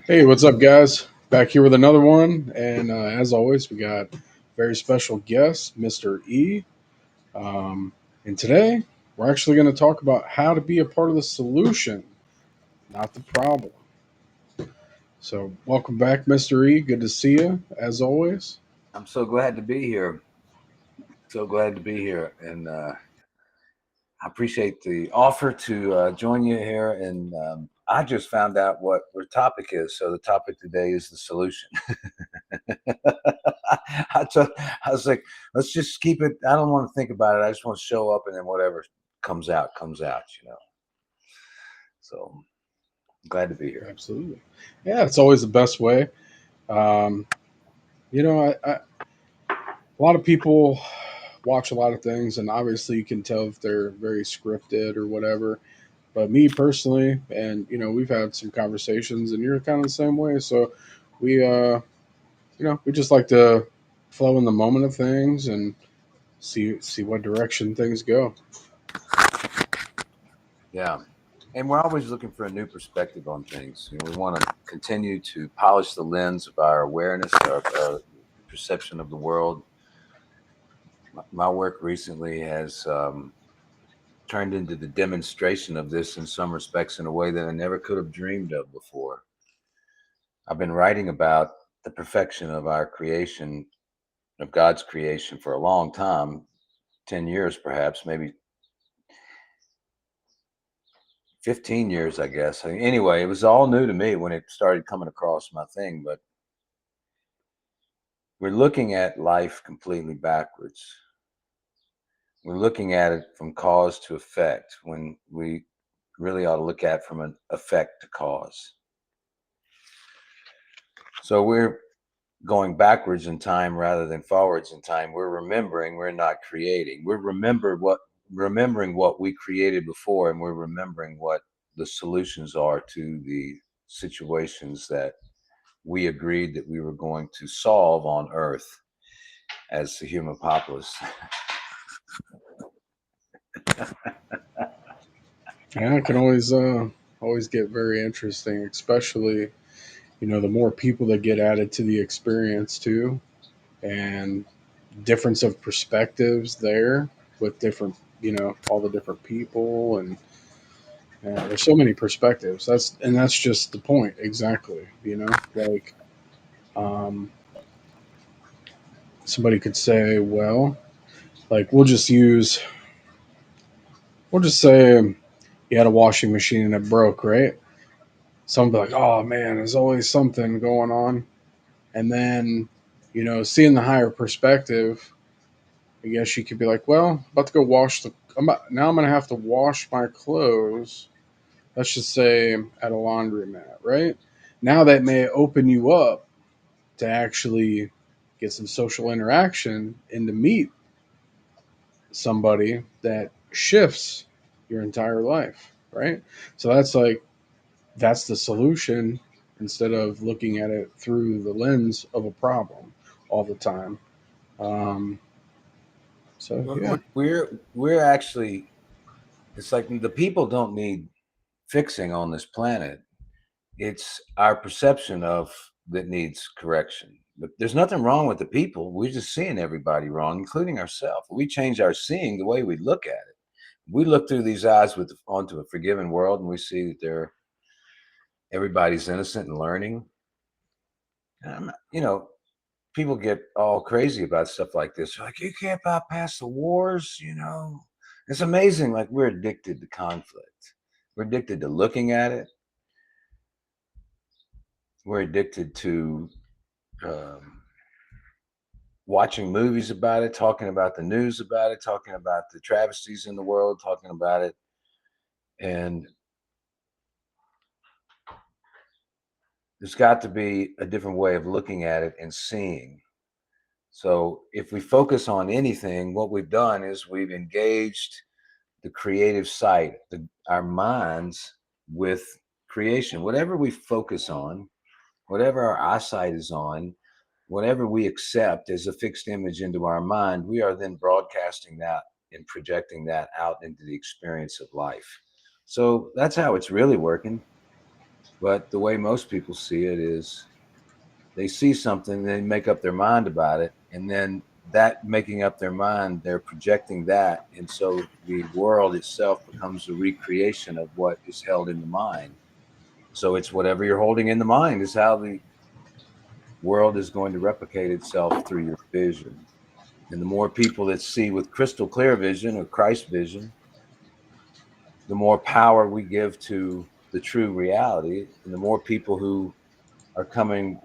Hey, what's up, guys? Back here with another one, and as always, we got very special guest, Mr. E. Um, and today, we're actually going to talk about how to be a part of the solution, not the problem. So, welcome back, Mr. E. Good to see you, as always. I'm so glad to be here. So glad to be here, and I appreciate the offer to join you here. And I just found out what the topic is. So the topic today is the solution. I, t- I was like, let's just keep it. I don't want to think about it. I just want to show up, and then whatever comes out, comes out. So glad to be here. Absolutely. Yeah, it's always the best way. Um, a lot of people watch a lot of things, and obviously, you can tell if they're very scripted or whatever. But me personally, and we've had some conversations, and you're kind of the same way. So we, we just like to flow in the moment of things and see what direction things go. Yeah. And we're always looking for a new perspective on things. We want to continue to polish the lens of our awareness, our perception of the world. My work recently has turned into the demonstration of this in some respects in a way that I never could have dreamed of before. I've been writing about the perfection of our creation, of God's creation, for a long time, 10 years perhaps, maybe 15 years, I guess. Anyway, it was all new to me when it started coming across my thing, but we're looking at life completely backwards. We're looking at it from cause to effect when we really ought to look at it from an effect to cause. So we're going backwards in time rather than forwards in time. We're remembering, we're not creating. We're remembering what we created before, and we're remembering what the solutions are to the situations that we agreed that we were going to solve on Earth as the human populace. And it can always get very interesting, especially the more people that get added to the experience too, and difference of perspectives there with different all the different people and there's so many perspectives. That's just the point exactly. Like um, somebody could say, well, like we'll just say you had a washing machine and it broke, right? Someone be like, oh man, there's always something going on. And then, seeing the higher perspective, I guess you could be like, well, I'm about to go now I'm going to have to wash my clothes. Let's just say at a laundromat, right? Now that may open you up to actually get some social interaction and to meet somebody that shifts your entire life, right? So that's the solution instead of looking at it through the lens of a problem all the time. Um, so yeah, We're actually, it's like the people don't need fixing on this planet. It's our perception of that needs correction. But there's nothing wrong with the people. We're just seeing everybody wrong, including ourselves. We change our seeing the way we look at it. We look through these eyes with onto a forgiven world, and we see that everybody's innocent and learning. And people get all crazy about stuff like this. They're like, you can't bypass the wars. It's amazing. Like, we're addicted to conflict. We're addicted to looking at it. We're addicted to um, watching movies about it, talking about the news about it, talking about the travesties in the world, talking about it. And there's got to be a different way of looking at it and seeing. So if we focus on anything, what we've done is we've engaged the creative sight, our minds with creation. Whatever we focus on, whatever our eyesight is on, whatever we accept as a fixed image into our mind, we are then broadcasting that and projecting that out into the experience of life. So that's how it's really working. But the way most people see it is they see something, they make up their mind about it, and then that making up their mind, they're projecting that. And so the world itself becomes a recreation of what is held in the mind. So it's whatever you're holding in the mind is how the world is going to replicate itself through your vision. And the more people that see with crystal clear vision or Christ vision, the more power we give to the true reality, and the more people who are coming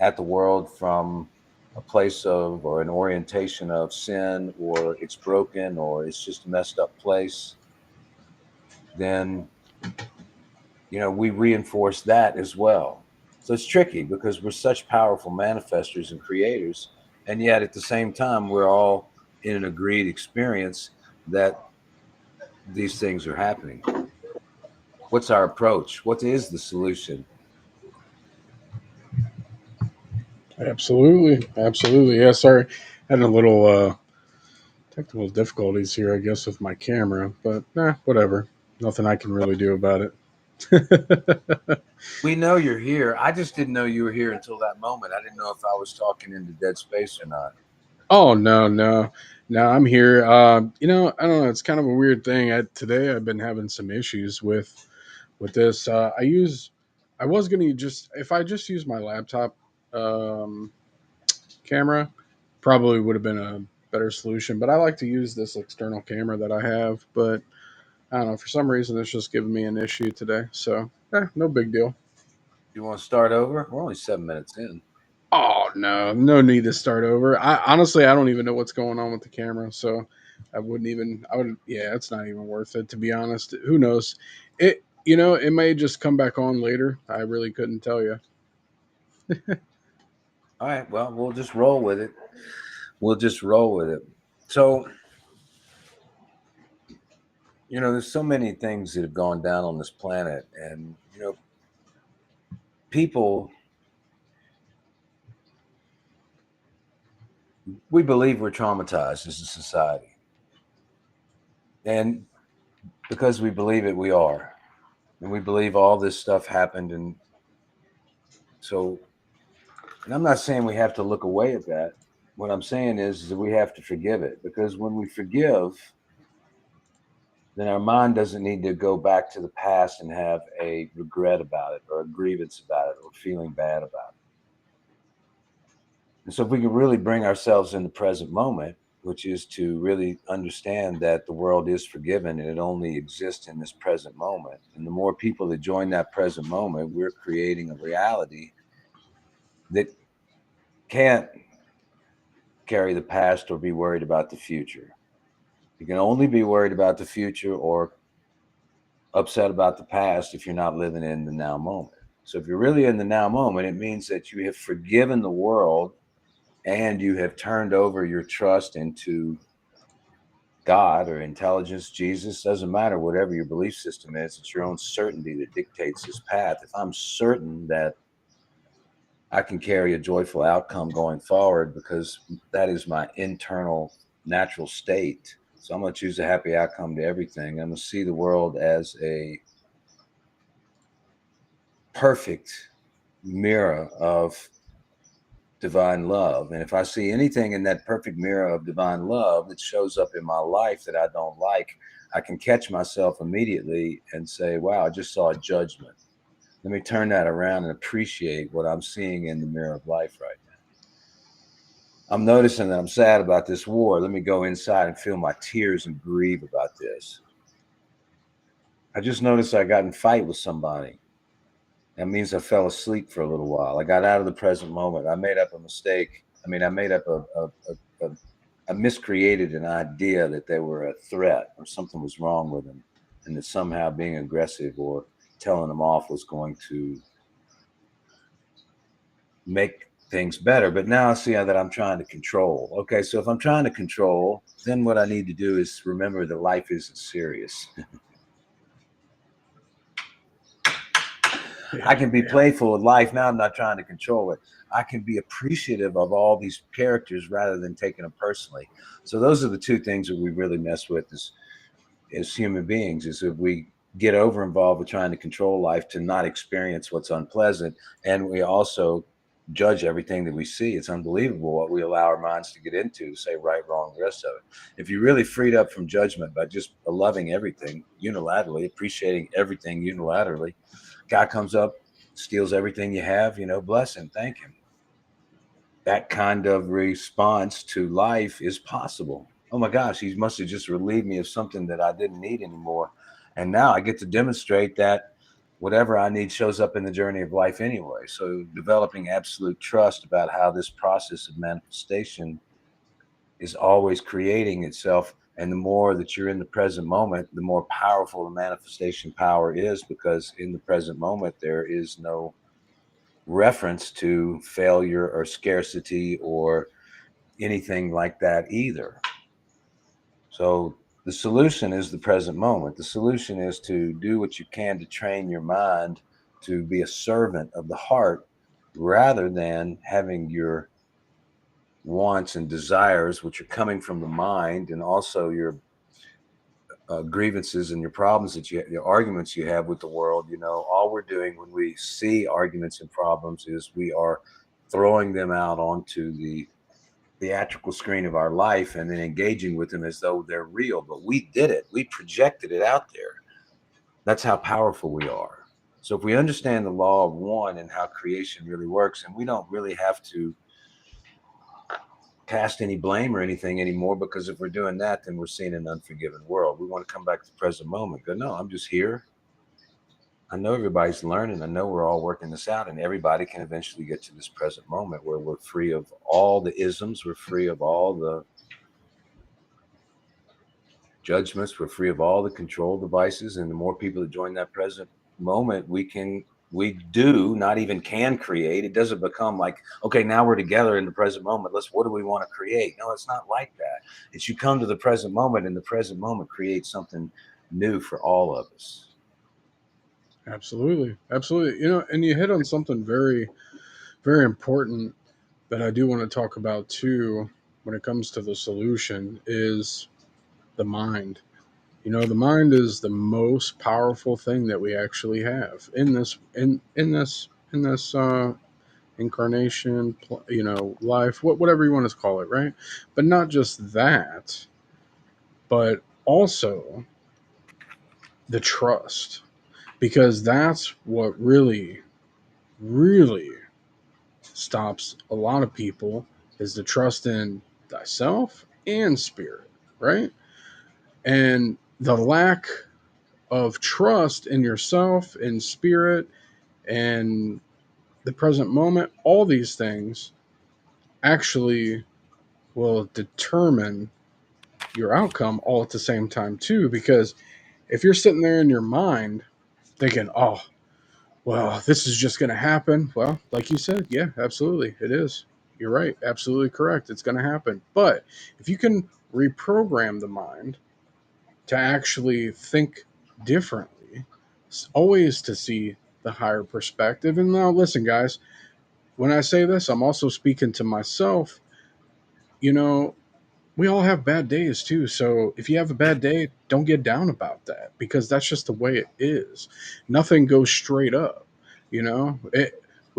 at the world from a place of or an orientation of sin, or it's broken, or it's just a messed up place, then we reinforce that as well. So it's tricky because we're such powerful manifestors and creators, and yet at the same time we're all in an agreed experience that these things are happening. What's our approach? What is the solution? Absolutely, absolutely. Yeah, sorry, had a little technical difficulties here, I guess, with my camera, but whatever. Nothing I can really do about it. We know you're here. I just didn't know you were here until that moment. I didn't know if I was talking into dead space or not. Oh no, no, no! I'm here. I don't know. It's kind of a weird thing. Today I've been having some issues with this. I was gonna just if I just use my laptop um, camera, probably would have been a better solution. But I like to use this external camera that I have. But I don't know. For some reason, it's just giving me an issue today. So, no big deal. You want to start over? We're only 7 minutes in. Oh no, no need to start over. I honestly, I don't even know what's going on with the camera, so I wouldn't even. I would. Yeah, it's not even worth it to be honest. Who knows? It may just come back on later. I really couldn't tell you. All right. Well, we'll just roll with it. We'll just roll with it. So, there's so many things that have gone down on this planet, and people, we believe we're traumatized as a society, and because we believe it, we are, and we believe all this stuff happened, and so. And I'm not saying we have to look away at that. What I'm saying is that we have to forgive it, because when we forgive, then our mind doesn't need to go back to the past and have a regret about it or a grievance about it or feeling bad about it. And so if we can really bring ourselves in the present moment, which is to really understand that the world is forgiven and it only exists in this present moment. And the more people that join that present moment, we're creating a reality that can't carry the past or be worried about the future. You can only be worried about the future or upset about the past if you're not living in the now moment. So if you're really in the now moment, it means that you have forgiven the world and you have turned over your trust into God or intelligence, Jesus, doesn't matter, whatever your belief system is, it's your own certainty that dictates this path. If I'm certain that I can carry a joyful outcome going forward because that is my internal natural state. So I'm going to choose a happy outcome to everything. I'm going to see the world as a perfect mirror of divine love. And if I see anything in that perfect mirror of divine love that shows up in my life that I don't like, I can catch myself immediately and say, wow, I just saw a judgment. Let me turn that around and appreciate what I'm seeing in the mirror of life right now. I'm noticing that I'm sad about this war. Let me go inside and feel my tears and grieve about this. I just noticed I got in a fight with somebody. That means I fell asleep for a little while. I got out of the present moment. I made up a mistake. I mean, I made up I miscreated an idea that they were a threat or something was wrong with them, and that somehow being aggressive or telling them off was going to make things better. But now I see that I'm trying to control. Okay, so if I'm trying to control, then what I need to do is remember that life isn't serious. I can be playful with life. Now I'm not trying to control it. I can be appreciative of all these characters rather than taking them personally. So those are the two things that we really mess with as human beings, is if we get over involved with trying to control life to not experience what's unpleasant. And we also judge everything that we see. It's unbelievable what we allow our minds to get into, to say right, wrong, the rest of it. If you really freed up from judgment by just loving everything unilaterally, appreciating everything unilaterally, guy comes up, steals everything you have, bless him, thank him. That kind of response to life is possible. Oh my gosh, he must have just relieved me of something that I didn't need anymore. And now I get to demonstrate that whatever I need shows up in the journey of life anyway. So developing absolute trust about how this process of manifestation is always creating itself. And the more that you're in the present moment, the more powerful the manifestation power is, because in the present moment, there is no reference to failure or scarcity or anything like that either. So the solution is the present moment. The solution is to do what you can to train your mind to be a servant of the heart, rather than having your wants and desires, which are coming from the mind, and also your grievances and your problems that your arguments you have with the world. All we're doing when we see arguments and problems is we are throwing them out onto the theatrical screen of our life and then engaging with them as though they're real. But we did it. We projected it out there. That's how powerful we are. So if we understand the law of one and how creation really works, and we don't really have to cast any blame or anything anymore, because if we're doing that, then we're seeing an unforgiven world. We want to come back to the present moment. Go, no, I'm just here. I know everybody's learning. I know we're all working this out, and everybody can eventually get to this present moment where we're free of all the isms. We're free of all the judgments. We're free of all the control devices. And the more people that join that present moment, we do not even can create. It doesn't become like, okay, now we're together in the present moment. What do we want to create? No, it's not like that. It's you come to the present moment, and the present moment creates something new for all of us. Absolutely. Absolutely. And you hit on something very, very important that I do want to talk about too when it comes to the solution is the mind. The mind is the most powerful thing that we actually have in this incarnation, life, whatever you want to call it, right? But not just that, but also the trust, because that's what really, really stops a lot of people is the trust in thyself and spirit, right? And the lack of trust in yourself and spirit and the present moment, all these things actually will determine your outcome all at the same time too, because if you're sitting there in your mind thinking, oh, well, this is just going to happen, well, like you said, yeah, absolutely it is. You're right, absolutely correct, it's going to happen. But if you can reprogram the mind to actually think differently, always to see the higher perspective. And now listen guys, when I say this, I'm also speaking to myself. you know we all have bad days too. So if you have a bad day, don't get down about that, because that's just the way it is. Nothing goes straight up. We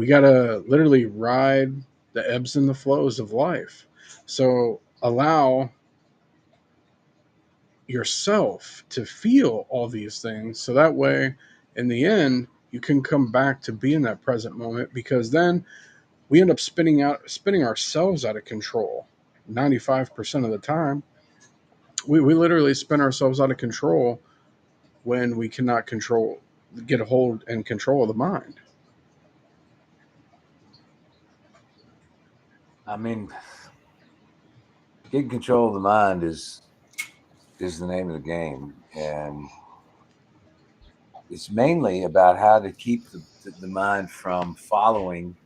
gotta literally ride the ebbs and the flows of life. So allow yourself to feel all these things, so that way in the end you can come back to being that present moment, because then we end up spinning ourselves out of control 95% of the time. We literally spin ourselves out of control when we cannot get a hold and control of the mind. I mean, getting control of the mind is the name of the game, and it's mainly about how to keep the mind from following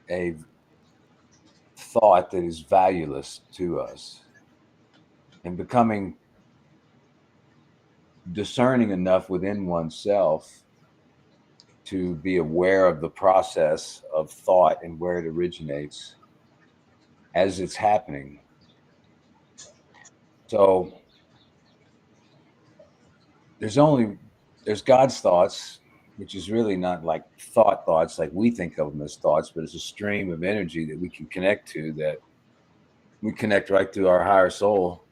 a thought that is valueless to us, and becoming discerning enough within oneself to be aware of the process of thought and where it originates as it's happening. So there's God's thoughts, which is really not like thoughts like we think of them as thoughts, but it's a stream of energy that we can connect to, that we connect right to our higher soul.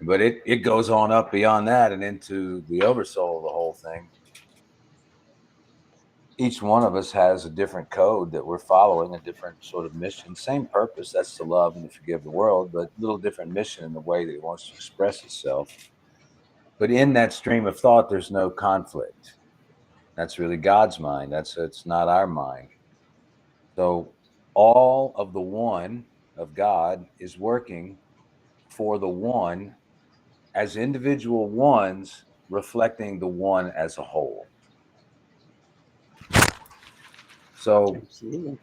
But it goes on up beyond that and into the oversoul of the whole thing. Each one of us has a different code that we're following, a different sort of mission, same purpose, that's to love and to forgive the world, but a little different mission in the way that it wants to express itself. But in that stream of thought, there's no conflict. That's really God's mind. It's not our mind. So all of the one of God is working for the one as individual ones, reflecting the one as a whole. So Absolutely.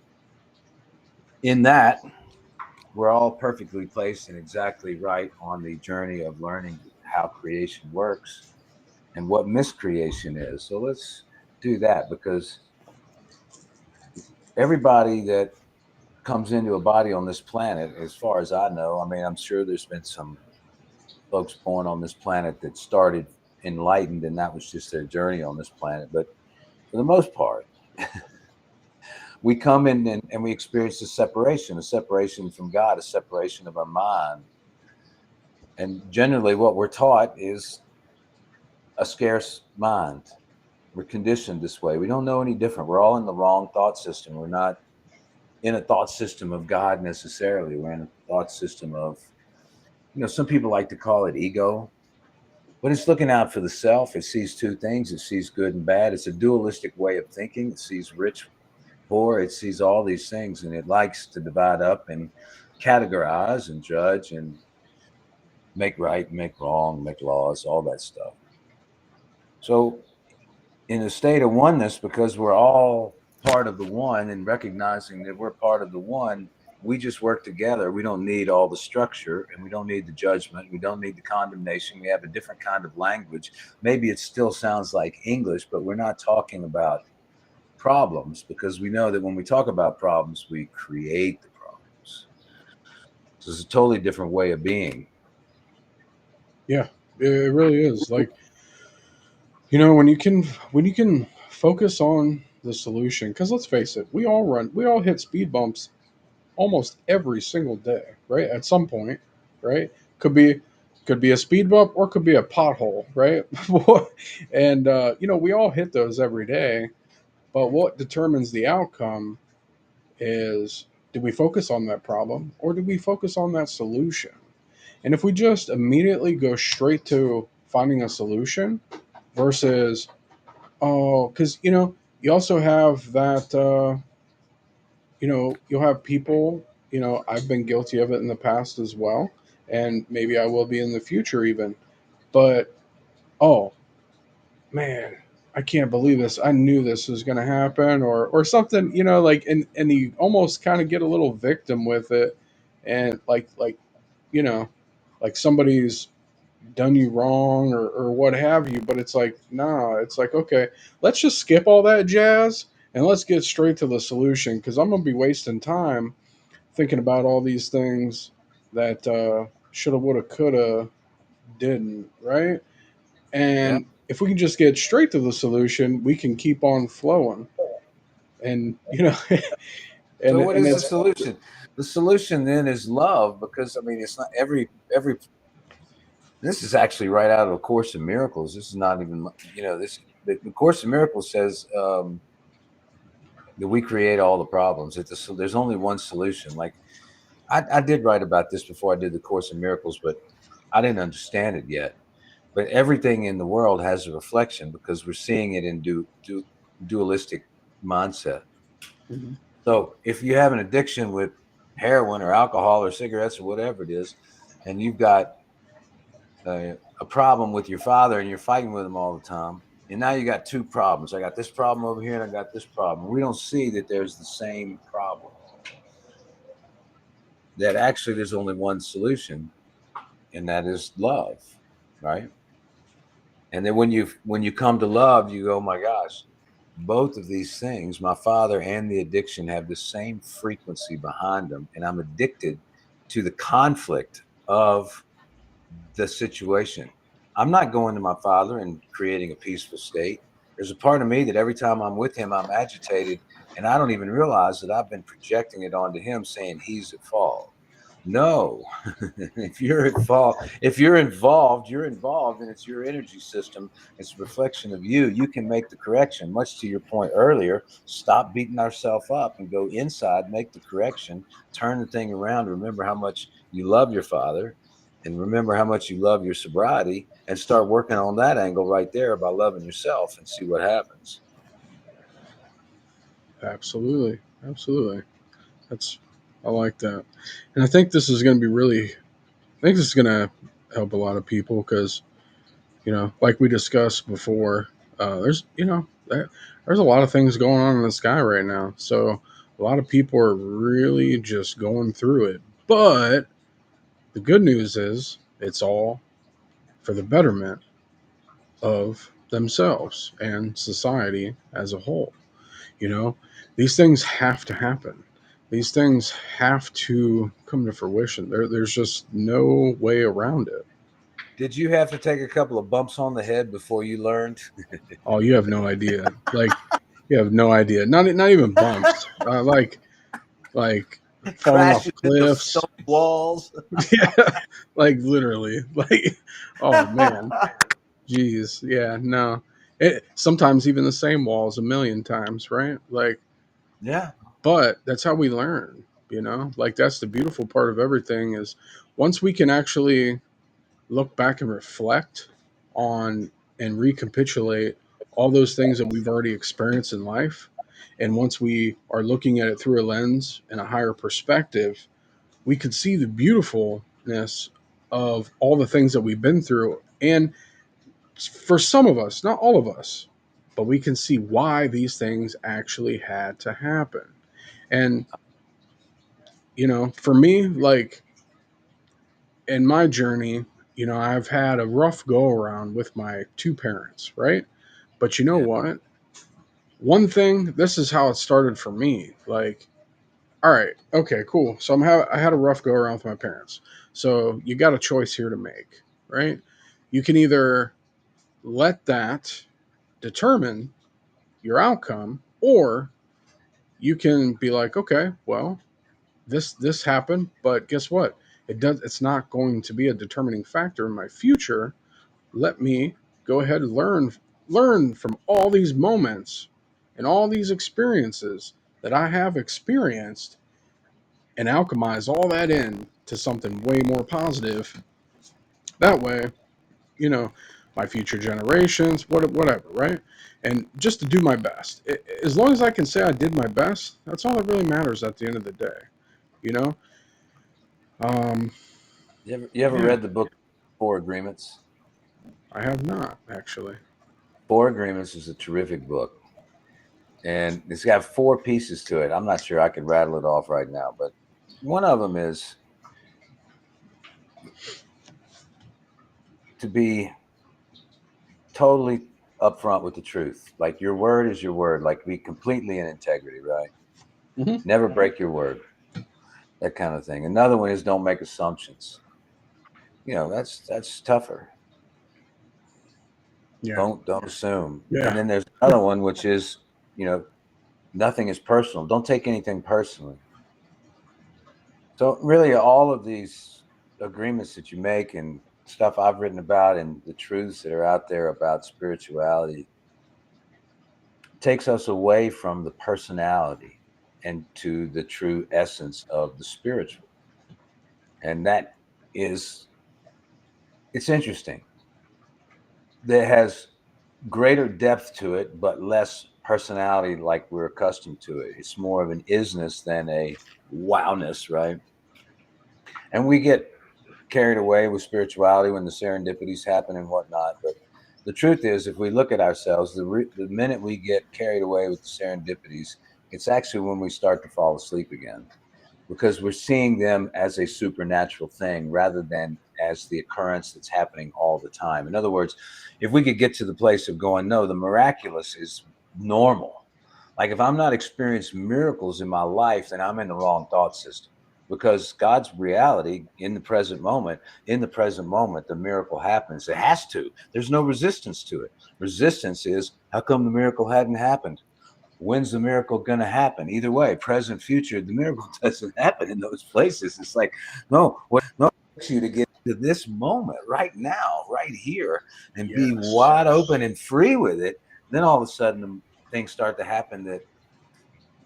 in that, we're all perfectly placed and exactly right on the journey of learning how creation works and what miscreation is. So let's do that, because everybody that comes into a body on this planet, as far as I know, I mean, I'm sure there's been some folks born on this planet that started enlightened and that was just their journey on this planet. But for the most part, we come in and we experience a separation from God, a separation of our mind. And generally what we're taught is a scarce mind. We're conditioned this way. We don't know any different. We're all in the wrong thought system. We're not in a thought system of God necessarily. We're in a thought system of, some people like to call it ego, but it's looking out for the self. It sees two things. It sees good and bad. It's a dualistic way of thinking. It sees rich, poor. It sees all these things, and it likes to divide up and categorize and judge and make right, make wrong, make laws, all that stuff. So in a state of oneness, because we're all part of the one and recognizing that we're part of the one, we just work together. We don't need all the structure, and we don't need the judgment. We don't need the condemnation. We have a different kind of language. Maybe it still sounds like English, but we're not talking about problems, because we know that when we talk about problems, we create the problems. So it's a totally different way of being. Yeah, it really is. Like, when you can focus on the solution, because let's face it, we all hit speed bumps almost every single day, right? At some point, right? Could be could be a speed bump or could be a pothole, right? And we all hit those every day. But what determines the outcome is, do we focus on that problem or do we focus on that solution? And if we just immediately go straight to finding a solution versus, oh, because you also have that. You'll have people. I've been guilty of it in the past as well, and maybe I will be in the future even. But oh man, I can't believe this. I knew this was going to happen, or something. Like, and you almost kind of get a little victim with it, and like you know, like somebody's done you wrong or what have you. But it's like, nah, it's like, okay, let's just skip all that jazz and let's get straight to the solution, because I'm gonna be wasting time thinking about all these things that shoulda, woulda, coulda, didn't, right? Yeah. And if we can just get straight to the solution, we can keep on flowing. And So and what and is the it's solution? The solution then is love, because I mean, it's not every. This is actually right out of the Course in Miracles. This is not even, this. The Course in Miracles says that we create all the problems. There's only one solution. Like I did write about this before I did the Course in Miracles, but I didn't understand it yet. But everything in the world has a reflection, because we're seeing it in dualistic mindset. Mhm. So if you have an addiction with heroin or alcohol or cigarettes or whatever it is, and you've got a problem with your father and you're fighting with him all the time, and now you got two problems. I got this problem over here and I got this problem. We don't see that there's the same problem, that actually there's only one solution, and that is love, right? And then when you come to love, you go, oh my gosh, both of these things, my father and the addiction, have the same frequency behind them, and I'm addicted to the conflict of the situation. I'm not going to my father and creating a peaceful state. There's a part of me that every time I'm with him, I'm agitated, and I don't even realize that I've been projecting it onto him, saying he's at fault. No, if you're at fault, if you're involved, and it's your energy system. It's a reflection of you. You can make the correction. Much to your point earlier, stop beating ourselves up and go inside, make the correction, turn the thing around. Remember how much you love your father, and remember how much you love your sobriety, and start working on that angle right there by loving yourself, and see what happens. Absolutely, absolutely. That's I like that, and I think this is going to be really. I think this is going to help a lot of people because like we discussed before, there's there's a lot of things going on in the sky right now. So a lot of people are really just going through it. But the good news is it's all for the betterment of themselves and society as a whole. You know, these things have to happen. These things have to come to fruition. There's just no way around it. Did you have to take a couple of bumps on the head before you learned? Oh, you have no idea. Like, you have no idea. Not even bumps. Like falling off Crashes into cliffs. stone walls. Yeah, like literally. Like, oh man, jeez. Yeah, no. Sometimes even the same walls a million times, right? Like, Yeah. but that's how we learn. Like that's the beautiful part of everything is once we can actually look back and reflect on and recapitulate all those things that we've already experienced in life. And once we are looking at it through a lens and a higher perspective, we could see the beautifulness of all the things that we've been through. And for some of us, not all of us, but we can see why these things actually had to happen. And, for me, like in my journey, I've had a rough go around with my two parents, right? But you know Yeah. what? One thing, this is how it started for me. Like, all right, okay, cool. So I had a rough go around with my parents. So you got a choice here to make, right? You can either let that determine your outcome, or you can be like, okay, well, this happened, but guess what? It's not going to be a determining factor in my future. Let me go ahead and learn from all these moments and all these experiences that I have experienced and alchemize all that in to something way more positive. That way, you know, my future generations, whatever, right? And just to do my best. As long as I can say I did my best, that's all that really matters at the end of the day, you know? Um, You ever yeah, read the book Four Agreements? I have not actually. Four Agreements is a terrific book, and it's got four pieces to it. I'm not sure I could rattle it off right now, but one of them is to be totally upfront with the truth. Like your word is your word. Like be completely in integrity, right? Hmm. Never break your word. That kind of thing. Another one is don't make assumptions. That's tougher. Yeah, Don't assume. And yeah, then there's another one which is, you know, nothing is personal. Don't take anything personally. So really all of these agreements that you make and stuff I've written about and the truths that are out there about spirituality takes us away from the personality and to the true essence of the spiritual. And that is, it's interesting. That has greater depth to it, but less personality like we're accustomed to it. It's more of an isness than a wowness, right? And we get carried away with spirituality when the serendipities happen and whatnot. But the truth is, if we look at ourselves, the minute we get carried away with the serendipities, it's actually when we start to fall asleep again, because we're seeing them as a supernatural thing rather than as the occurrence that's happening all the time. In other words, if we could get to the place of going, no, the miraculous is normal. Like if I'm not experiencing miracles in my life, then I'm in the wrong thought system. because God's reality in the present moment, the miracle happens. It has to. There's no resistance to it. Resistance is, how come the miracle hadn't happened? When's the miracle going to happen? Either way, present, future, the miracle doesn't happen in those places. It's like, no, what makes you to get to this moment right now, right here, and be Yes. wide open and free with it. Then all of a sudden, things start to happen that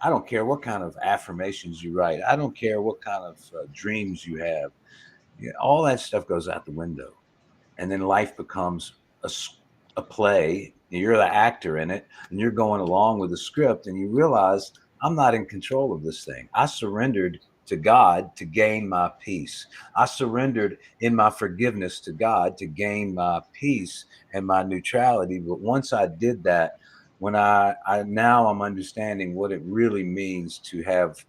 I don't care what kind of affirmations you write. I don't care what kind of dreams you have. Yeah, all that stuff goes out the window. And then life becomes a play. You're the actor in it, and you're going along with the script, and you realize I'm not in control of this thing. I surrendered to God to gain my peace. I surrendered in my forgiveness to God to gain my peace and my neutrality. But once I did that, when I'm understanding what it really means to have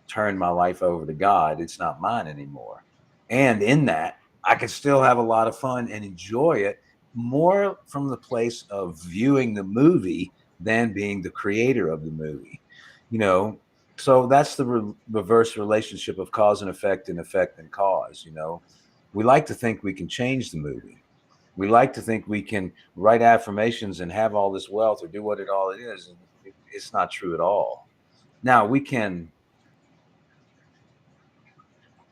turned my life over to God. It's not mine anymore. And in that, I can still have a lot of fun and enjoy it more from the place of viewing the movie than being the creator of the movie. You know, so that's the reverse relationship of cause and effect and cause. We like to think we can change the movie. We like to think we can write affirmations and have all this wealth or do what it all it is. And it's not true at all. Now we can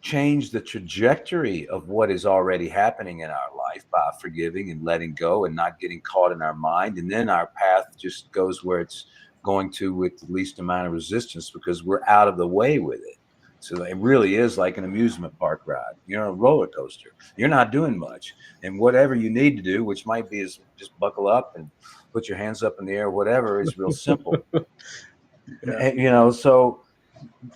change the trajectory of what is already happening in our life by forgiving and letting go and not getting caught in our mind. And then our path just goes where it's going to with the least amount of resistance because we're out of the way with it. So it really is like an amusement park ride, a roller coaster. You're not doing much. And whatever you need to do, which might be is just buckle up and put your hands up in the air, whatever, is real simple. Yeah. So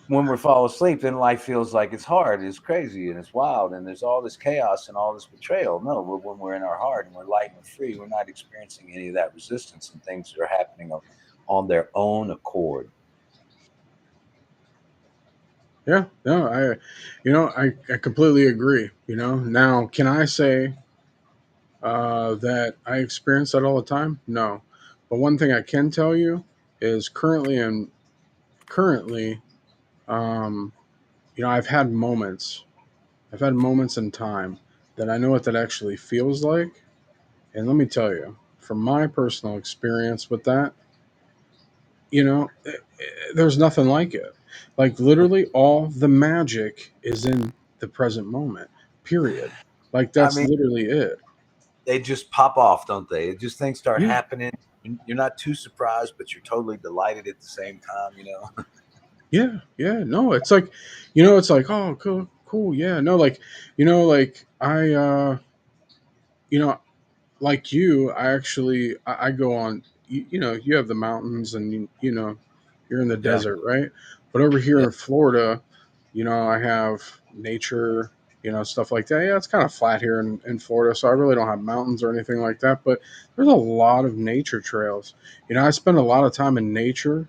when we fall asleep, then life feels like it's hard, it's crazy, and it's wild, and there's all this chaos and all this betrayal. No, when we're in our heart and we're light and free, we're not experiencing any of that resistance, and things are happening on their own accord. Yeah. No, I completely agree. Now, can I say that I experience that all the time? No. But one thing I can tell you is currently, um, I've had moments. I've had moments in time that I know what that actually feels like. And let me tell you, from my personal experience with that, there's nothing like it. Like literally, all the magic is in the present moment. Period. Like I that's mean, literally it. they just pop off, don't they? Just things start Yeah. happening. You're not too surprised, but you're totally delighted at the same time. Yeah. Yeah. No, it's like, it's like, oh, cool, cool. Yeah. No, like, like you know, like you, I go on. You have the mountains, and you're in the Yeah, desert, right? But over here yeah. in Florida, I have nature, stuff like that. Yeah, it's kind of flat here in Florida, so I really don't have mountains or anything like that. But there's a lot of nature trails. I spend a lot of time in nature.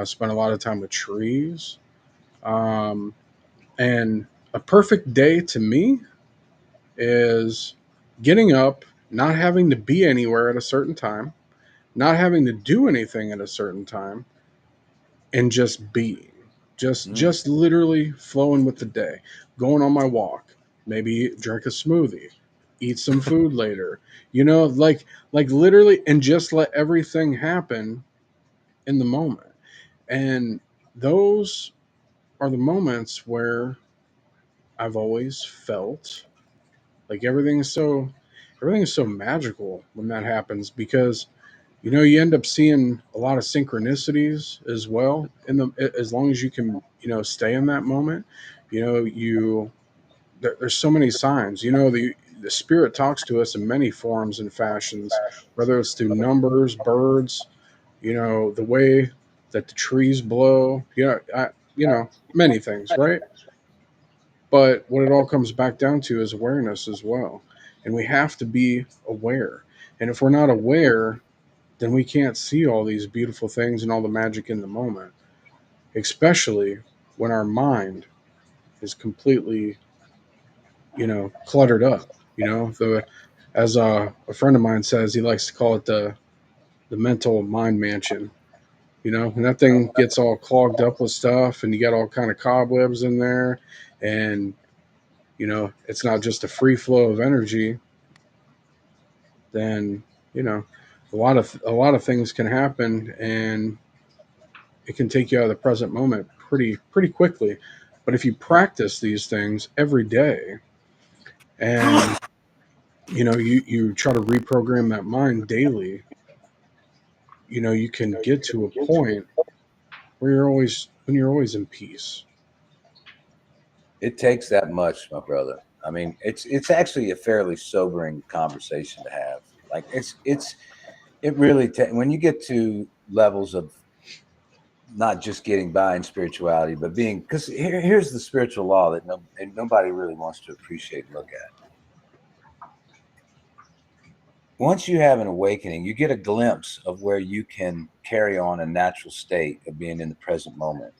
Spend a lot of time with trees. Um, and a perfect day to me is getting up, not having to be anywhere at a certain time, not having to do anything at a certain time, and just being. Mm. Just literally flowing with the day. Going on my walk, maybe drink a smoothie, eat some food later. Like literally and just let everything happen in the moment. And those are the moments where I've always felt like everything is so magical when that happens because you end up seeing a lot of synchronicities as well in the as long as you can stay in that moment. There's so many signs. The spirit talks to us in many forms and fashions, whether it's through numbers, birds, the way that the trees blow, many things, right? But what it all comes back down to is awareness as well. And we have to be aware. And if we're not aware, then we can't see all these beautiful things and all the magic in the moment, especially when our mind is completely, cluttered up. As a friend of mine says, he likes to call it the mental mind mansion. and that thing gets all clogged up with stuff, and you got all kind of cobwebs in there, and it's not just a free flow of energy. Then you know, a lot of things can happen, and it can take you out of the present moment pretty quickly. But if you practice these things every day, and you try to reprogram that mind daily, you can get to a point where you're always in peace. It takes that much, my brother. I mean, it's actually a fairly sobering conversation to have. Like it really when you get to levels of not just getting by in spirituality, but being, because here's the spiritual law that nobody really wants to appreciate and look at. Once you have an awakening, you get a glimpse of where you can carry on a natural state of being in the present moment.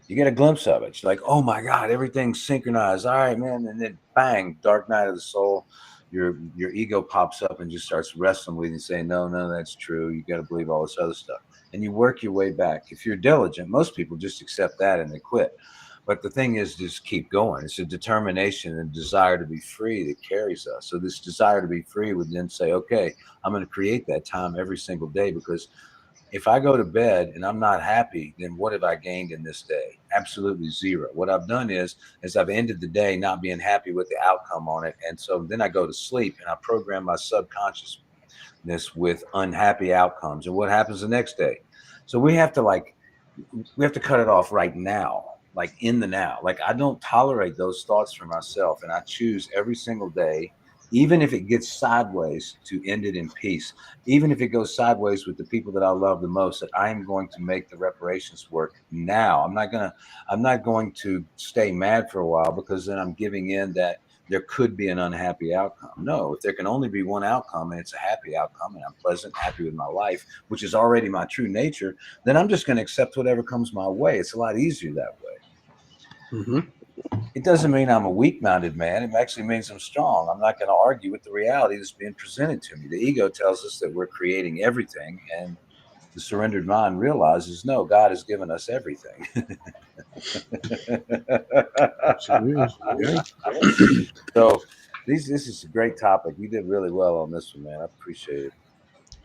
You get a glimpse of it. It's like, oh my God, everything's synchronized. All right, man. And then bang, dark night of the soul. Your ego pops up and just starts wrestling with you, saying, no, no, that's true. You got to believe all this other stuff. And you work your way back. If you're diligent, most people just accept that and they quit. But the thing is, just keep going. It's a determination and desire to be free that carries us. So this desire to be free would then say, okay, I'm going to create that time every single day, because if I go to bed and I'm not happy, then what have I gained in this day? Absolutely zero. What I've done is I've ended the day not being happy with the outcome on it. And so then I go to sleep and I program my subconsciousness with unhappy outcomes. And what happens the next day? So we have to cut it off right now, like in the now. Like, I don't tolerate those thoughts for myself, and I choose every single day, even if it gets sideways, to end it in peace. Even if it goes sideways with the people that I love the most, that I am going to make the reparations work now. I'm not going to stay mad for a while, because then I'm giving in that there could be an unhappy outcome. No, if there can only be one outcome and it's a happy outcome, and I'm pleasant, happy with my life, which is already my true nature, then I'm just going to accept whatever comes my way. It's a lot easier that way. Hmm. It doesn't mean I'm a weak-minded man. It actually means I'm strong. I'm not going to argue with the reality that's being presented to me. The ego tells us that we're creating everything, and the surrendered mind realizes, no, God has given us everything. Absolutely. Yeah. So this is a great topic. You did really well on this one, man. I appreciate it.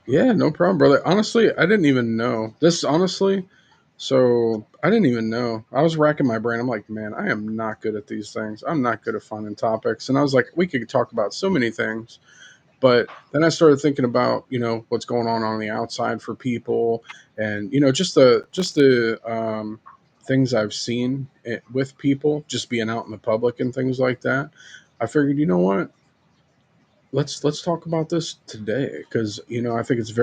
Yeah, no problem, brother. Honestly, I didn't even know this. Honestly, so I didn't even know. I was racking my brain. I'm like, man, I am not good at these things. I'm not good at finding topics. And I was like, we could talk about so many things. But then I started thinking about what's going on the outside for people, and just the things I've seen with people, just being out in the public and things like that. I figured, you know what? Let's talk about this today, because I think it's Yeah.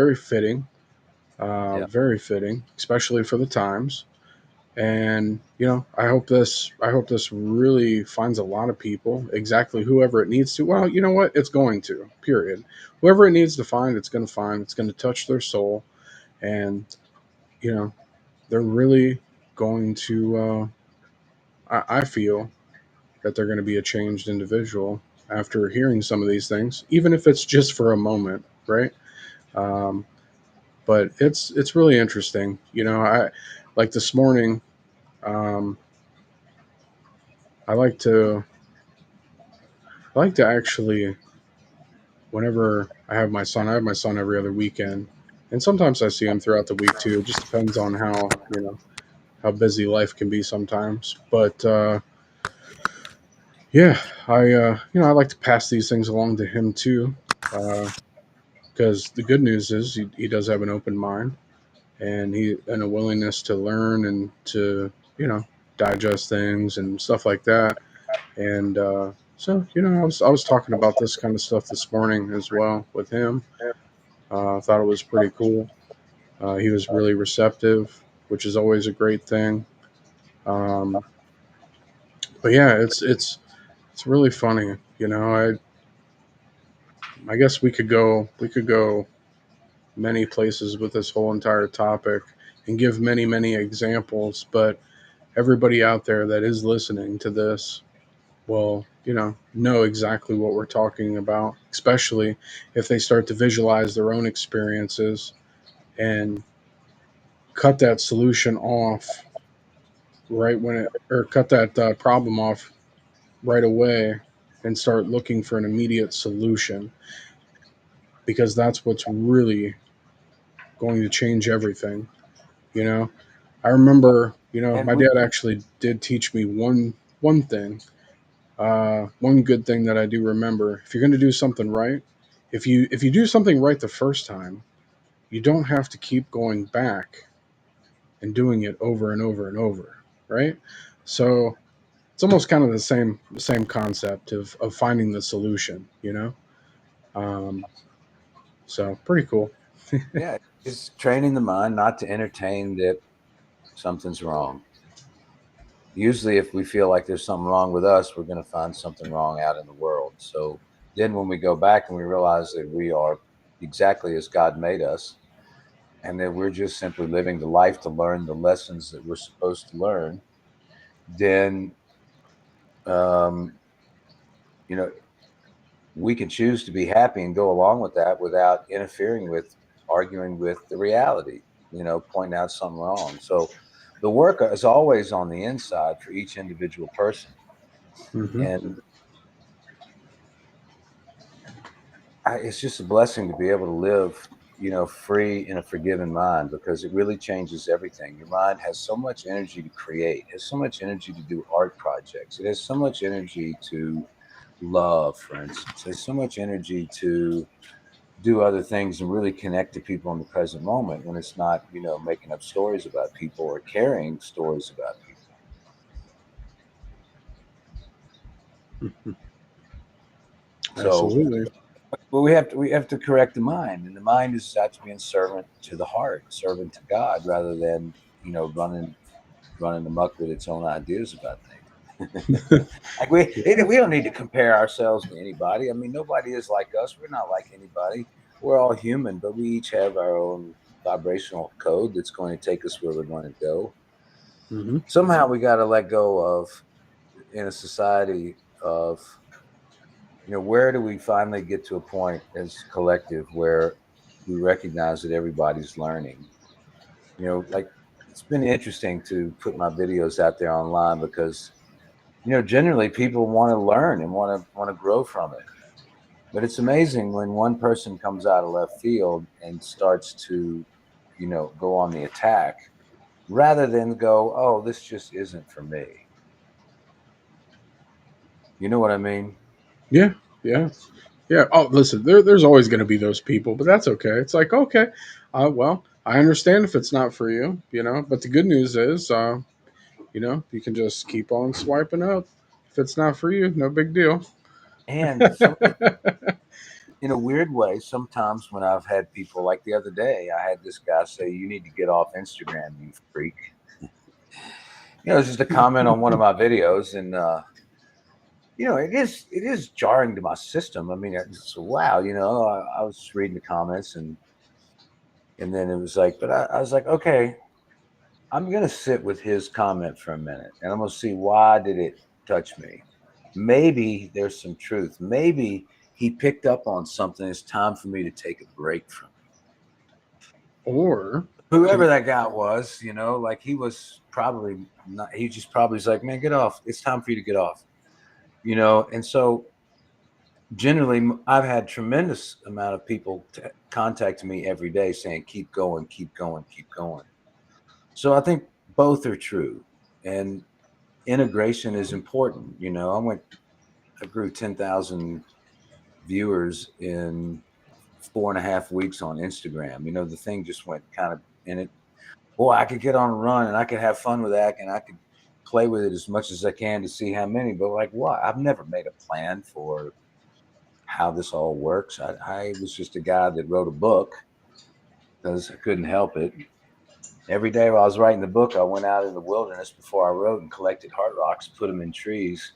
very fitting, especially for the times. And I hope this really finds a lot of people, exactly whoever it needs to. Well, you know what? It's going to. Period. Whoever it needs to find, it's going to find. It's going to touch their soul, and you know they're really going to. I feel that they're going to be a changed individual after hearing some of these things, even if it's just for a moment, right? Um, but it's really interesting. I like this morning. Um, I like to I like to actually, whenever I have my son every other weekend, and sometimes I see him throughout the week too. It just depends on how busy life can be sometimes. But yeah, I like to pass these things along to him too, because the good news is he does have an open mind, and a willingness to learn and to you know digest things and stuff like that. And so I was talking about this kind of stuff this morning as well with him. I thought it was pretty cool. He was really receptive, which is always a great thing. Um, but yeah, it's really funny. I guess we could go many places with this whole entire topic and give many examples. But everybody out there that is listening to this will know exactly what we're talking about, especially if they start to visualize their own experiences and cut that solution off right when it, or cut that problem off right away and start looking for an immediate solution, because that's what's really going to change everything. You know, I remember, And my we dad actually did teach me one thing, one good thing that I do remember. If you're going to do something right, if you do something right the first time, you don't have to keep going back and doing it over and over and over, right? So it's almost kind of the same concept of finding the solution, Um, so pretty cool. yeah, it's training the mind not to entertain that something's wrong. Usually, if we feel like there's something wrong with us, we're going to find something wrong out in the world. So then when we go back and we realize that we are exactly as God made us, and that we're just simply living the life to learn the lessons that we're supposed to learn, then um, you know we can choose to be happy and go along with that without interfering with, arguing with the reality. Pointing out something wrong. So the work is always on the inside for each individual person, Hmm. and it's just a blessing to be able to live, free in a forgiven mind, because it really changes everything. Your mind has so much energy to create, has so much energy to do art projects. It has so much energy to love, for instance. It has so much energy to do other things and really connect to people in the present moment, when it's not, making up stories about people or carrying stories about people. So, Absolutely. but we have to correct the mind, and the mind is out to being servant to the heart, servant to God, rather than running amok with its own ideas about things. Like we don't need to compare ourselves to anybody. I mean, nobody is like us. We're not like anybody. We're all human, but we each have our own vibrational code that's going to take us where we're going to go. Hmm. Somehow we got to let go of, in a society of, where do we finally get to a point as collective where we recognize that everybody's learning? Like, it's been interesting to put my videos out there online, because generally people want to learn and want to grow from it. But it's amazing when one person comes out of left field and starts to, go on the attack, rather than go, oh, this just isn't for me. You know what I mean? Yeah, yeah, yeah. Oh, listen, there's always going to be those people, but that's okay. It's like, okay, well, I understand if it's not for you, But the good news is, you can just keep on swiping up. If it's not for you, no big deal. And in a weird way, sometimes when I've had people, like the other day, I had this guy say, "You need to get off Instagram, you freak." It's just a comment on one of my videos, and it is jarring to my system. I mean, it's, wow, I was reading the comments, and then it was like, but I was like, okay, I'm gonna sit with his comment for a minute, and I'm gonna see, why did it touch me. Maybe there's some truth. Maybe he picked up on something. It's time for me to take a break from Or whoever can that guy was. Like, he was probably not. He just probably was like, man, get off. It's time for you to get off. And so generally, I've had tremendous amount of people contact me every day saying, keep going, keep going, keep going. So I think both are true, and integration is important. I grew 10,000 viewers in 4.5 weeks on Instagram. The thing just went kind of in it. Boy, I could get on a run and I could have fun with that, and I could play with it as much as I can to see how many. But like, what? I've never made a plan for how this all works. I was just a guy that wrote a book because I couldn't help it. Every day while I was writing the book, I went out in the wilderness before I wrote and collected heart rocks, put them in trees.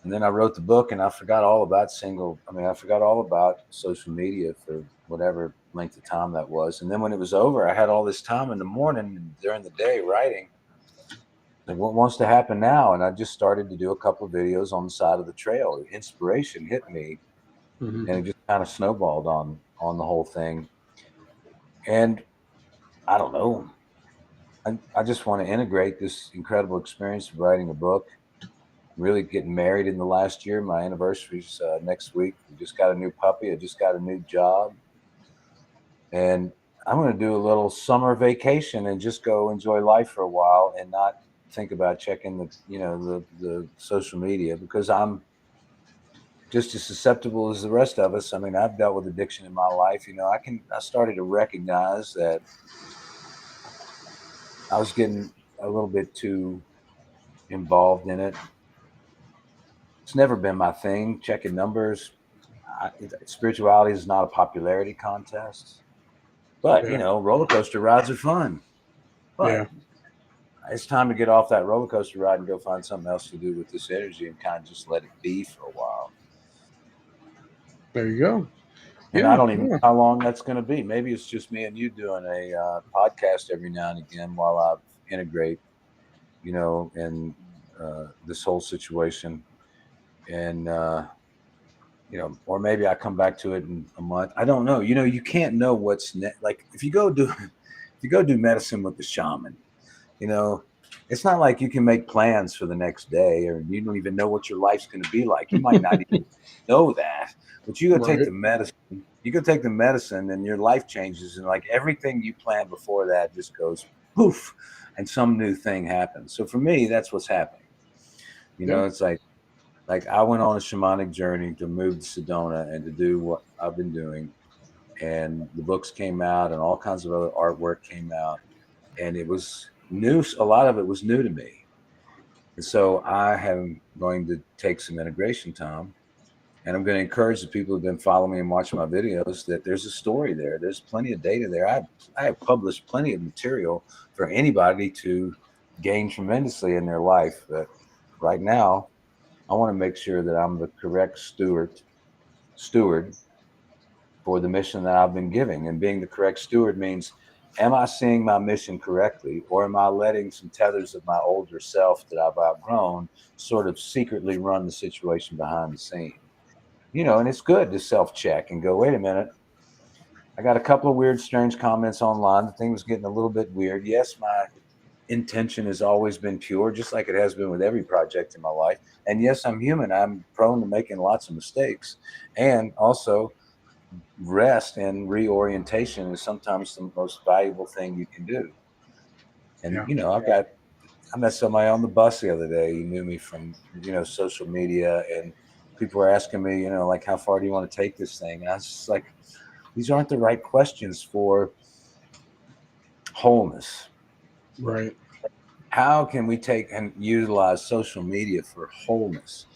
And then I wrote the book, and I forgot all about I forgot all about social media for whatever length of time that was. And then when it was over, I had all this time in the morning and during the day writing. Like, what wants to happen now? And I just started to do a couple of videos on the side of the trail. Inspiration hit me, Mhm. and it just kind of snowballed on the whole thing. And I don't know. I just want to integrate this incredible experience of writing a book, really getting married in the last year. My anniversary's next week. We just got a new puppy. I just got a new job. And I'm going to do a little summer vacation and just go enjoy life for a while and not think about checking the social media, because I'm just as susceptible as the rest of us. I mean, I've dealt with addiction in my life. I started to recognize that I was getting a little bit too involved in it. It's never been my thing, checking numbers. Spirituality is not a popularity contest, but Yeah. roller coaster rides are fun. Yeah. But it's time to get off that roller coaster ride and go find something else to do with this energy and kind of just let it be for a while. There you go. And I Yeah. don't even know Yeah. how long that's going to be. Maybe it's just me and you doing a podcast every now and again while I integrate, in this whole situation. And, or maybe I come back to it in a month. I don't know. You can't know what's like if you go do medicine with the shaman, you know, it's not like you can make plans for the next day, or you don't even know what your life's going to be like. You might not even know that, but you go take Right. the medicine. You go take the medicine, and your life changes, and like everything you planned before that just goes poof, and some new thing happens. So for me, that's what's happening. Yeah. It's like I went on a shamanic journey to move to Sedona and to do what I've been doing, and the books came out, and all kinds of other artwork came out, and it was new. A lot of it was new to me. And so I am going to take some integration time, and I'm going to encourage the people who've been following me and watching my videos that there's a story there. There's plenty of data there. I have published plenty of material for anybody to gain tremendously in their life. But right now, I want to make sure that I'm the correct steward for the mission that I've been giving. And being the correct steward means, am I seeing my mission correctly, or am I letting some tethers of my older self that I've outgrown sort of secretly run the situation behind the scene? And it's good to self-check and go, wait a minute, I got a couple of weird, strange comments online. The thing was getting a little bit weird. Yes, my intention has always been pure, just like it has been with every project in my life. And yes, I'm human. I'm prone to making lots of mistakes. And also, rest and reorientation is sometimes the most valuable thing you can do. And Yeah. I met somebody on the bus the other day. He knew me from social media, and people were asking me, like, how far do you want to take this thing? And I was just like, these aren't the right questions for wholeness. Right. How can we take and utilize social media for wholeness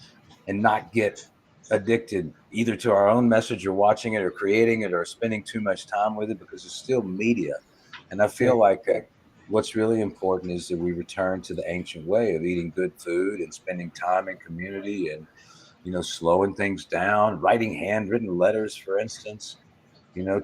and not get addicted either to our own message or watching it or creating it or spending too much time with it, because it's still media. And I Yeah. feel like what's really important is that we return to the ancient way of eating good food and spending time in community and, slowing things down, writing handwritten letters, for instance,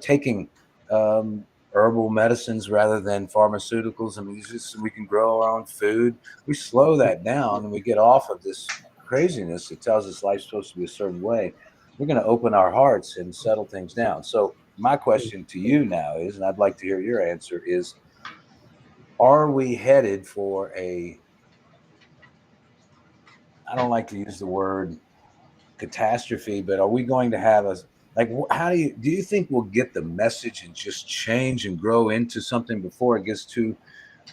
taking herbal medicines rather than pharmaceuticals. I mean, it's just so we can grow our own food. We slow that down and we get off of this craziness that tells us life's supposed to be a certain way. We're going to open our hearts and settle things down. So my question to you now is, and I'd like to hear your answer, is are we headed for I don't like to use the word catastrophe, but are we going to have a like? How do you think we'll get the message and just change and grow into something before it gets too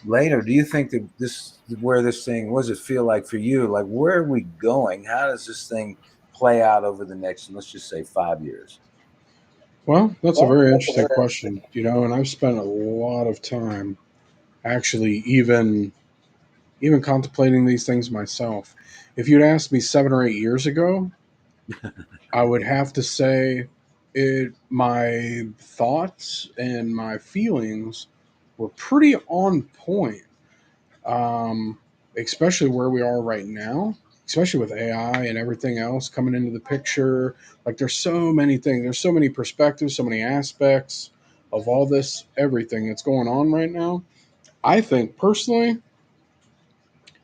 late? Or do you think that this where this thing? What does it feel like for you? Like, where are we going? How does this thing play out over the next, let's just say, 5 years? Well, that's a very interesting question, and I've spent a lot of time actually even contemplating these things myself. If you'd asked me 7 or 8 years ago, I would have to say my thoughts and my feelings were pretty on point. Um, Especially where we are right now, especially with AI and everything else coming into the picture. Like there's so many things, there's so many perspectives, so many aspects of all this, everything that's going on right now. I think personally,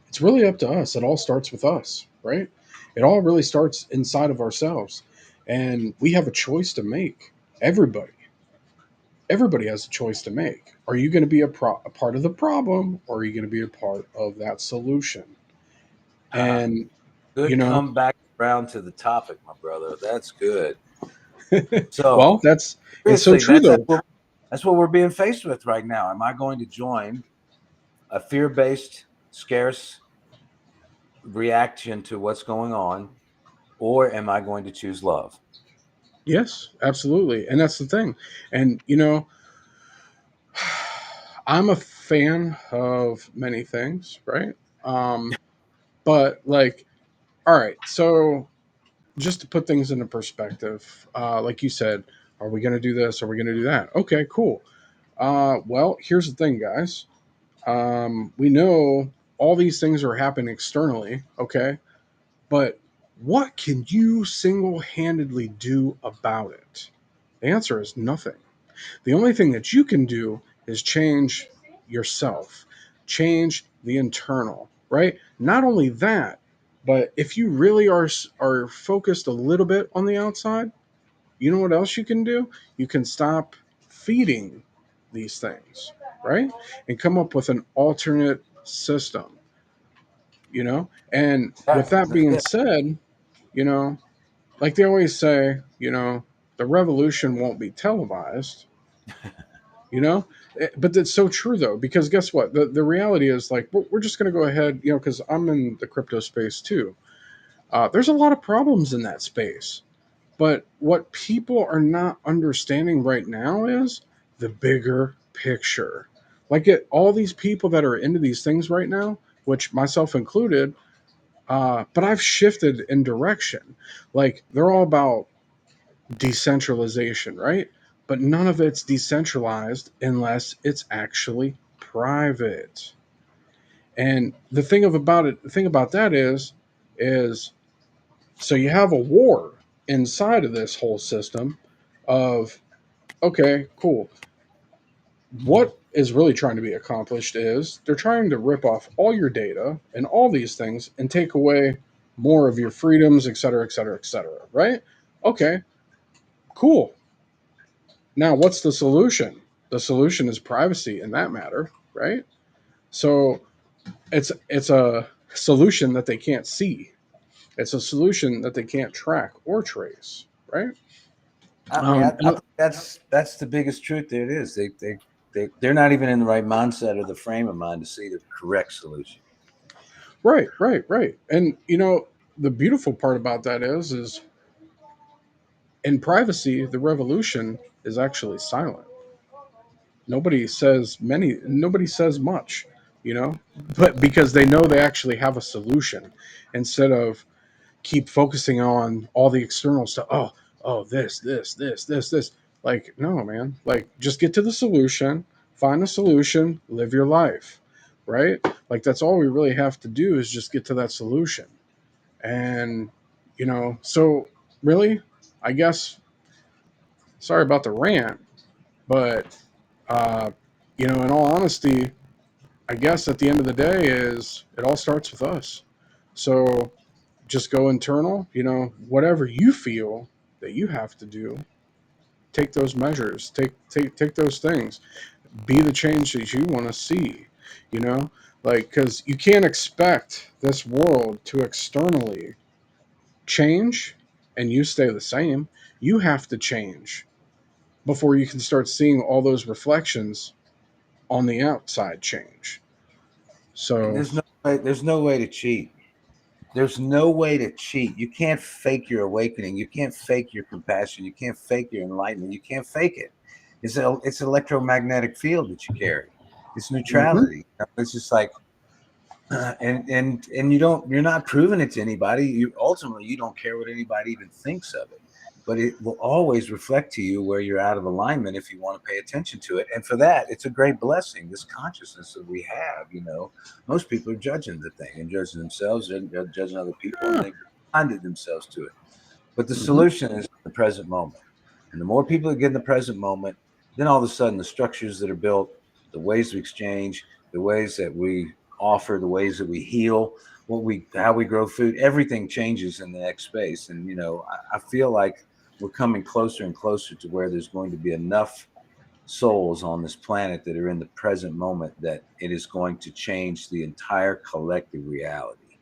it's really up to us. It all starts with us, right? It all really starts inside of ourselves. And we have a choice to make. Everybody. everybody has a choice to make. Are you going to be a part of the problem, or are you going to be a part of that solution? And you Good know, come back around to the topic, my brother. That's good. So well, it's so seriously, true though. that's what we're being faced with right now. Am I going to join a fear-based, scarce reaction to what's going on, or am I going to choose love? Yes, absolutely, and that's the thing. And I'm a fan of many things, right? Um, but like, all right, so just to put things into perspective, like you said, are we going to do this? Are we going to do that? Okay, cool. Well, here's the thing, guys. We know all these things are happening externally, okay? But what can you single handedly do about it? The answer is nothing. The only thing that you can do is change yourself, change the internal, right? Not only that, but if you really are focused a little bit on the outside, you know what else you can do? You can stop feeding these things, right? And come up with an alternate system, And with Yeah, that being yeah. said, you know, like they always say, the revolution won't be televised, you know but that's so true though, because guess what, the reality is, like, we're just going to go ahead, because I'm in the crypto space too. There's a lot of problems in that space, but what people are not understanding right now is the bigger picture. Like, all these people that are into these things right now, which myself included, but I've shifted in direction. Like, they're all about decentralization, right? But none of it's decentralized unless it's actually private. And the thing about that is so you have a war inside of this whole system of, okay, cool. What is really trying to be accomplished is they're trying to rip off all your data and all these things and take away more of your freedoms, et cetera, et cetera, et cetera, right? Okay, cool. Now, what's the solution? The solution is privacy in that matter, right? So it's a solution that they can't see. It's a solution that they can't track or trace, right? I mean, I And think that's the biggest truth there it is. They're not even in the right mindset or the frame of mind to see the correct solution. right, right, right. And the beautiful part about that is in privacy, the revolution is actually silent. Nobody says much, you know, but because they know they actually have a solution, instead of keep focusing on all the external stuff. Oh, this. Like, no, man. Like, just get to the solution, find a solution, live your life, right? Like, that's all we really have to do is just get to that solution. And, so really, I guess, sorry about the rant, but, uh, in all honesty, I guess at the end of the day is it all starts with us. So just go internal, whatever you feel that you have to do, take those measures, take those things, be the change that you want to see, you know, like, because you can't expect this world to externally change and you stay the same. You have to change before you can start seeing all those reflections on the outside change. And So there's no way to cheat. There's no way to cheat. You can't fake your awakening. You can't fake your compassion. You can't fake your enlightenment. You can't fake it. It's an electromagnetic field that you carry. It's mhm. neutrality. It's just like and you're not proving it to anybody. You don't care what anybody even thinks of it, but it will always reflect to you where you're out of alignment if you want to pay attention to it. And for that, it's a great blessing, this consciousness that we have. Most people are judging the thing and judging themselves and judging other people, and Yeah. they've blinded themselves to it. But the Mhm. solution is the present moment. And the more people that get in the present moment, then all of a sudden the structures that are built, the ways we exchange, the ways that we offer, the ways that we heal, how we grow food, everything changes in the next space. And I feel like we're coming closer and closer to where there's going to be enough souls on this planet that are in the present moment, that it is going to change the entire collective reality.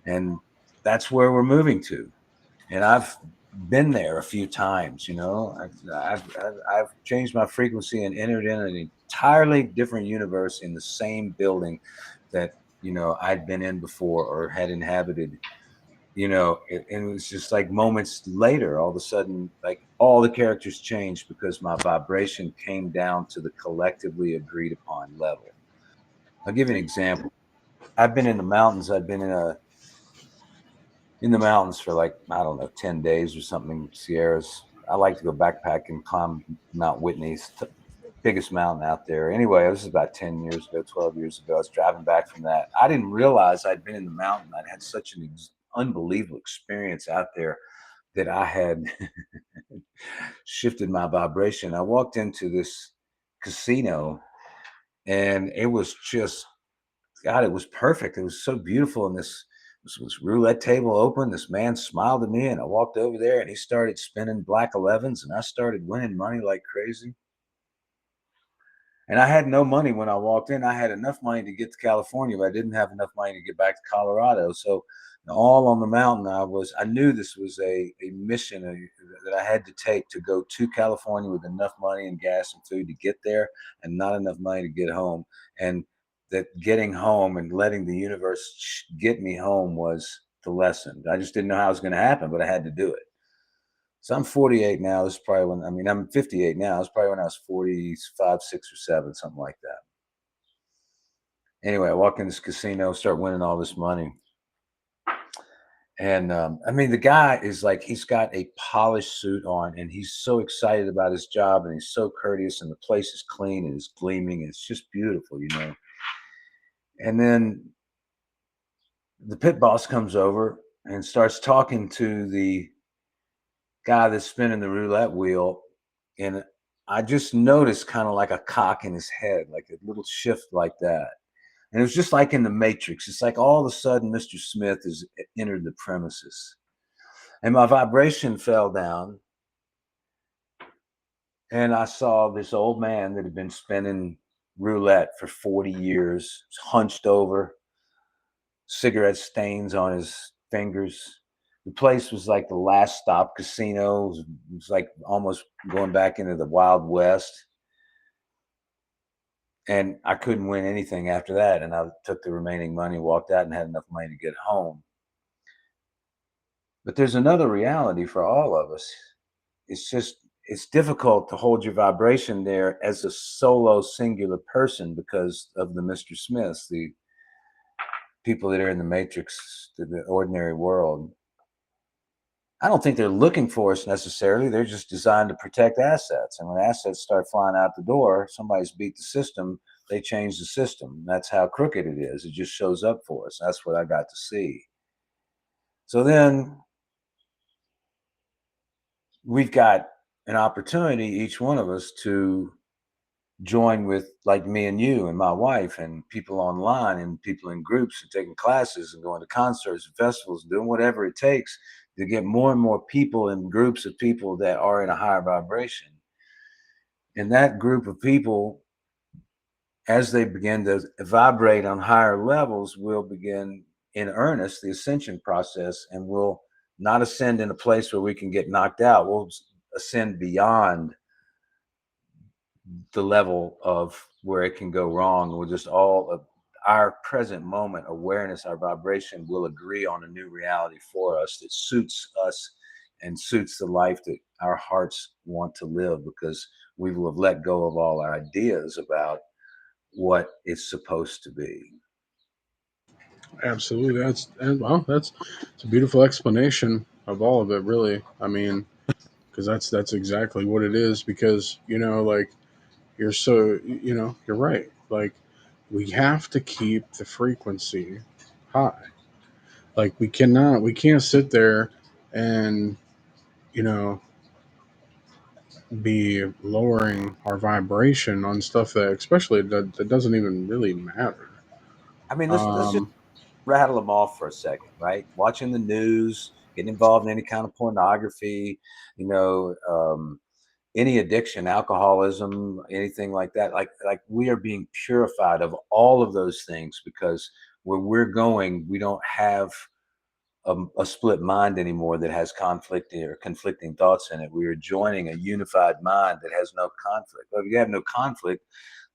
And that's where we're moving to. And I've been there a few times, you know. I've changed my frequency and entered in an entirely different universe in the same building that, you know, I'd been in before or had inhabited, you know. And it was just like moments later, all of a sudden, like all the characters changed because my vibration came down to the collectively agreed upon level. I'll give you an example. I've been in the mountains. I've been in the mountains for like, I don't know, 10 days or something, Sierras. I like to go backpack and climb Mount Whitney's biggest mountain out there. Anyway, this is about 10 years ago, 12 years ago. I was driving back from that. I didn't realize I'd been in the mountain. I'd had such an unbelievable experience out there that I had shifted my vibration. I walked into this casino and it was just, God, it was perfect. It was so beautiful. And this was roulette table open. This man smiled at me, and I walked over there, and he started spinning black 11s, and I started winning money like crazy. And I had no money when I walked in. I had enough money to get to California, but I didn't have enough money to get back to Colorado. So all on the mountain, I knew this was a mission that I had to take to go to California with enough money and gas and food to get there, and not enough money to get home. And that getting home and letting the universe get me home was the lesson. I just didn't know how it was going to happen, but I had to do it. So I'm 48 now. This is probably when, I mean, I'm 58 now. It's probably when I was 45, 6, or 7, something like that. Anyway, I walk in this casino, start winning all this money. And I mean, the guy is like, he's got a polished suit on and he's so excited about his job and he's so courteous and the place is clean and it's gleaming. And it's just beautiful, you know. And then the pit boss comes over and starts talking to the guy that's spinning the roulette wheel. And I just noticed kind of like a cock in his head, like a little shift like that. And it was just like in the Matrix. It's like all of a sudden Mr. Smith has entered the premises. And my vibration fell down. And I saw this old man that had been spinning roulette for 40 years, hunched over, cigarette stains on his fingers. The place was like the last stop casino. It was like almost going back into the Wild West. And I couldn't win anything after that. And I took the remaining money, walked out, and had enough money to get home. But there's another reality for all of us. It's just, it's difficult to hold your vibration there as a solo singular person because of the Mr. Smiths, the people that are in the Matrix, the ordinary world. I don't think they're looking for us necessarily. They're just designed to protect assets. And when assets start flying out the door, somebody's beat the system, they change the system. That's how crooked it is. It just shows up for us. That's what I got to see. So then we've got an opportunity, each one of us, to join with, like me and you and my wife and people online and people in groups and taking classes and going to concerts and festivals and doing whatever it takes to get more and more people in groups of people that are in a higher vibration. And that group of people, as they begin to vibrate on higher levels, will begin in earnest the ascension process, and will not ascend in a place where we can get knocked out. We'll ascend beyond the level of where it can go wrong. We'll just all of our present moment awareness, our vibration will agree on a new reality for us that suits us and suits the life that our hearts want to live, because we will have let go of all our ideas about what it's supposed to be. Absolutely. That's it's a beautiful explanation of all of it, really. I mean, because that's exactly what it is. Because like you're so you're right. Like we have to keep the frequency high. Like we can't sit there and you know be lowering our vibration on stuff that, especially that doesn't even really matter. I mean, let's just Um, rattle them off for a second, right? Watching the news, getting involved in any kind of pornography, you know, any addiction, alcoholism, anything like that. Like we are being purified of all of those things, because where we're going, we don't have a split mind anymore that has conflicting or conflicting thoughts in it. We are joining a unified mind that has no conflict. But if you have no conflict,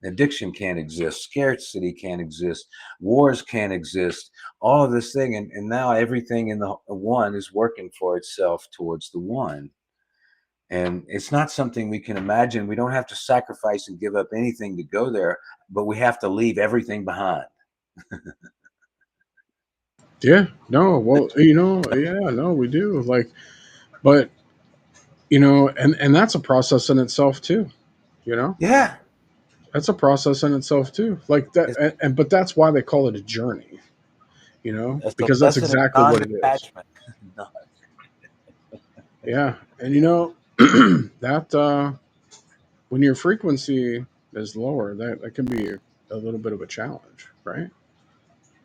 addiction can't exist, scarcity can't exist, wars can't exist, all of this thing. And now everything in the one is working for itself towards the one. And it's not something we can imagine. We don't have to sacrifice and give up anything to go there, but we have to leave everything behind. Yeah, no, well, yeah, no, we do. Like, but and that's a process in itself too. You know, Yeah. that's a process in itself too. Like that, It's and but that's why they call it a journey. a Because that's lesson of exactly what it is. non-detachment. No. Yeah, and that when your frequency is lower, that can be a little bit of a challenge, right?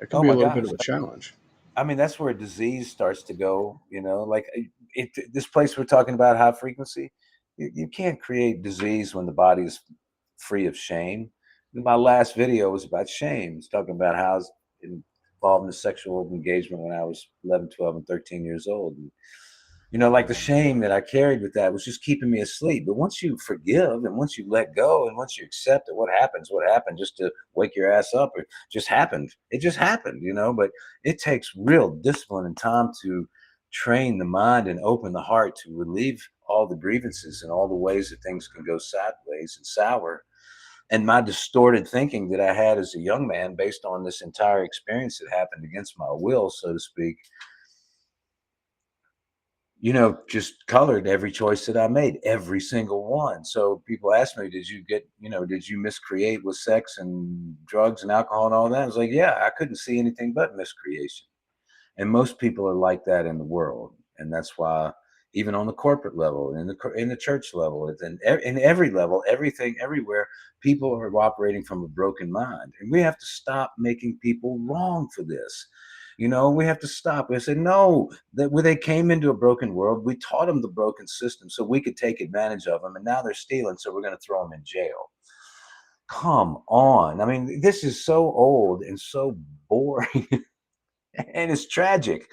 It can Oh be a my little bit gosh. of a challenge. I mean, that's where disease starts to go, like this place we're talking about, high frequency. You can't create disease when the body is free of shame. My last video was about shame. It's talking about how I was involved in a sexual engagement when I was 11, 12, and 13 years old. And, like the shame that I carried with that was just keeping me asleep. But once you forgive and once you let go and once you accept that what happened just to wake your ass up, it just happened. It just happened, but it takes real discipline and time to train the mind and open the heart to relieve all the grievances and all the ways that things can go sideways and sour. And my distorted thinking that I had as a young man based on this entire experience that happened against my will, so to speak, just colored every choice that I made, every single one. So people ask me, did you miscreate with sex and drugs and alcohol and all that? I was like, yeah, I couldn't see anything but miscreation. And most people are like that in the world. And that's why even on the corporate level, in the church level, in every level, everything, everywhere, people are operating from a broken mind. And we have to stop making people wrong for this. We have to stop. We say, no, that when they came into a broken world, we taught them the broken system so we could take advantage of them. And now they're stealing, so we're going to throw them in jail. Come on. I mean, this is so old and so boring and it's tragic.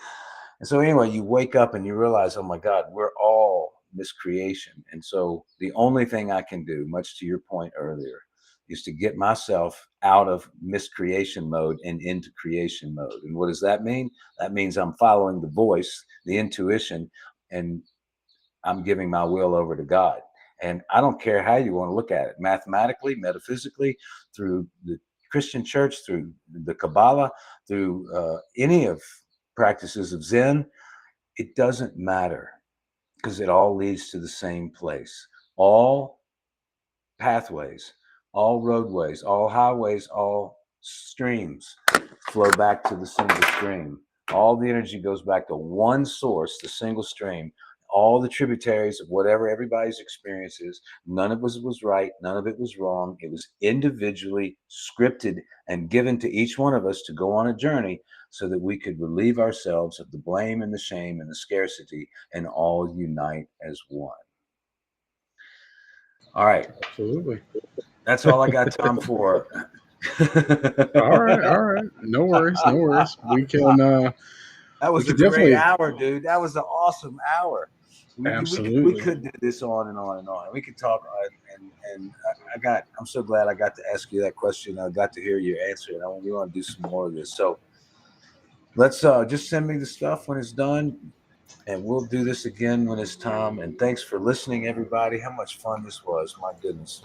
And so anyway, you wake up and you realize, oh my God, we're all miscreation. And so the only thing I can do, much to your point earlier, is to get myself out of miscreation mode and into creation mode. And what does that mean? That means I'm following the voice, the intuition, and I'm giving my will over to God. And I don't care how you want to look at it, mathematically, metaphysically, through the Christian church, through the Kabbalah, through any of practices of Zen. It doesn't matter, because it all leads to the same place. All pathways, all roadways, all highways, all streams flow back to the single stream. All the energy goes back to one source, the single stream. All the tributaries of whatever everybody's experience is, none of it was right, none of it was wrong. It was individually scripted and given to each one of us to go on a journey so that we could relieve ourselves of the blame and the shame and the scarcity and all unite as one. All right. Absolutely. That's all I got time for. All right, all right. No worries, no worries. We can That we was a could great definitely hour, dude. That was an awesome hour. We absolutely. could do this on and on and on. We could talk, I'm so glad I got to ask you that question. I got to hear your answer, and we want to do some more of this. So let's just send me the stuff when it's done, and we'll do this again when it's time. And thanks for listening, everybody. How much fun this was! My goodness.